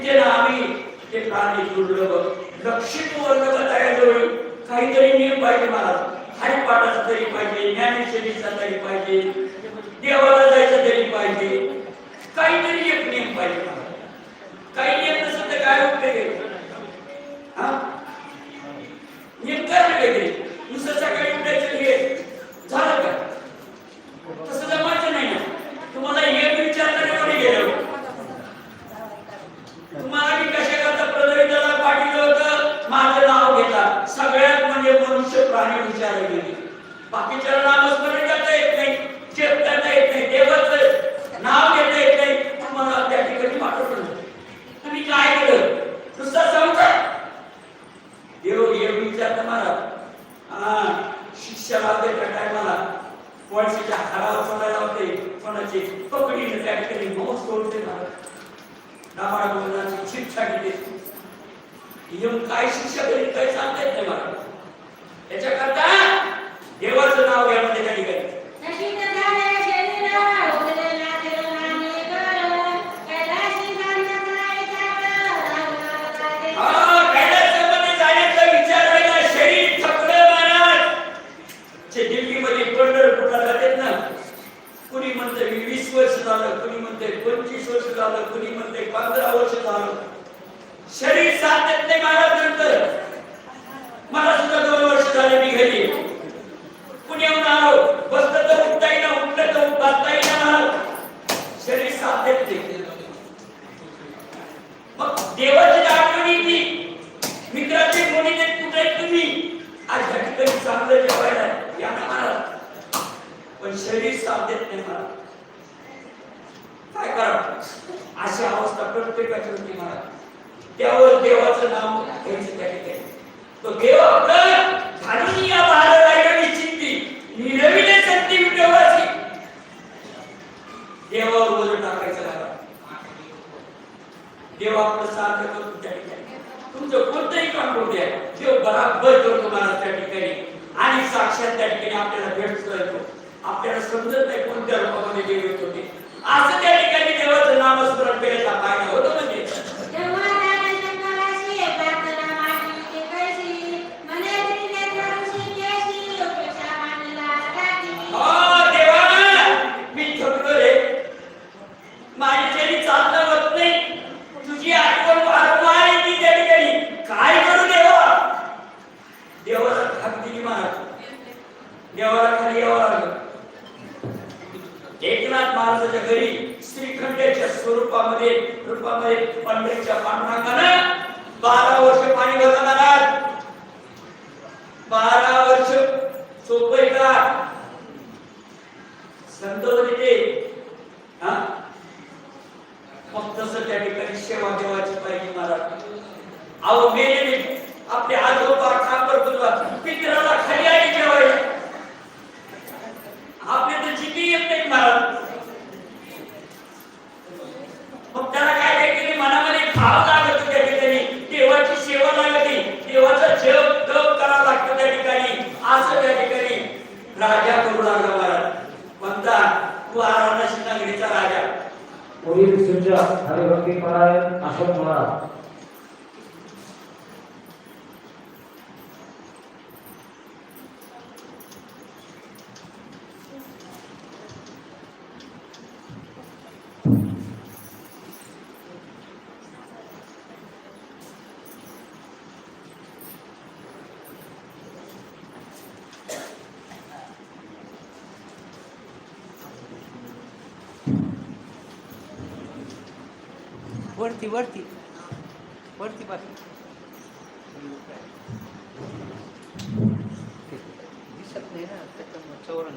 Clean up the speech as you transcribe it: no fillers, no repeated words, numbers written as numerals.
ते ना आम्ही ते प्राणी दुर्लभ लक्षित वर्ग तयार काहीतरी नियम पाहिजे मला हरिपाठाचा तरी पाहिजे ज्ञानेश्वरीचा तरी पाहिजे देवाला जायचं तरी पाहिजे काहीतरी एक नियम पाहिजे मला काही नियम नसेल तर काय उपयोग हा नियम करणं काहीतरी नुसतं सकाळी उठायचं हे झालं का तसं जमायचं नाही ना तुम्हाला हे विचारणारे कोणी गेलं तुम्हाला मी कशा करता प्रदर्शनाला पाठवलं होतं माझं नाव घेता सगळ्यात म्हणजे मनुष्य प्राणी विचारले गेले बाकीच्या नामस्मरण करता येत नाही जप करता येत नाही देवाचं नाव घेता येत नाही तुम्हाला त्या ठिकाणी पाठवलं तुम्ही काय केलं नुसता सांगता देव हे विचारता मला शिष्याला त्या टायमाला कोळशीच्या हारावर सोडायला होते कोणाची पकडीने त्या ठिकाणी मौज सोडते मला नामाळा बोलण्याची शिक्षा घेते येऊन काय शिक्षा करीत काही सांगता येत नाही मला याच्याकरता देवाचं नाव घ्या म्हणजे त्या ठिकाणी कुणी म्हणते 20 वर्ष झालं कुणी म्हणते 25 वर्ष झालं कुणी म्हणते 15 वर्ष झालं शरीर साथ देत नाही महाराज नंतर मला सुद्धा 2 वर्ष झाले मी घरी कुणी येऊन आलो बसलं तर उठता येईना उठलं तर बसता येईना शरीर साथ देत नाही मग देवाची आठवण येते मित्राचे कोणी देत कुठे तुम्ही आज या ठिकाणी चांगलं जेवायला या ना महाराज पण शरीर साथ देत नाही मला काय करावं अशी अवस्था प्रत्येकाची होती मला त्यावर देवाचं नाव घ्यायचं त्या ठिकाणी तो देव आपलं घालून या बाळाला निश्चिती निरविले सत्य विठोबाची देवावर बोल टाकायचं लागला देव आपलं सार्थ करतो त्या ठिकाणी तुमचं कोणतंही काम करू द्या देव बराबर करतो मला त्या ठिकाणी आणि साक्षात त्या ठिकाणी आपल्याला भेटतो आपल्याला समजत नाही कोणत्या रूपामध्ये देव येत होते असं त्या ठिकाणी देवाचं नामस्मरण केल्याचा फायदा होतो म्हणजे मी थकलो रे माझ्याच्याने चालणं होत नाही तुझी आठवण वारंवार येते त्या ठिकाणी काय करू देवाला थाप दिली महाराज देवाला खाली यावं लागलं एकनाथ महाराजांच्या घरी श्रीखंडेच्या स्वरूपामध्ये रूपामध्ये पंढरीच्या पांडुरंगानं 12 वर्ष पाणी भरलं महाराज 12 वर्ष सोपं का संत होते ते मग तसं त्या ठिकाणी सेवा देवाची पाहिजे महाराज अहो मेले आपले आजोबा ठाकर बुजवा पितराला खाली आली जेवायला आपले तर जिकी येत नाही महाराज मग त्याला काय केली मनामध्ये भाव लागत त्या ठिकाणी देवाची सेवा लागते देवाचा जप तप करावा लागतो त्या ठिकाणी असं त्या ठिकाणी राजा करू लागला महाराज म्हणता तू आराधना नगरीचा राजा पुढील सूचना हरिभक्ती परायण अशोक महाराज वरती वरती वरती बस दिसत नाही ना चौरण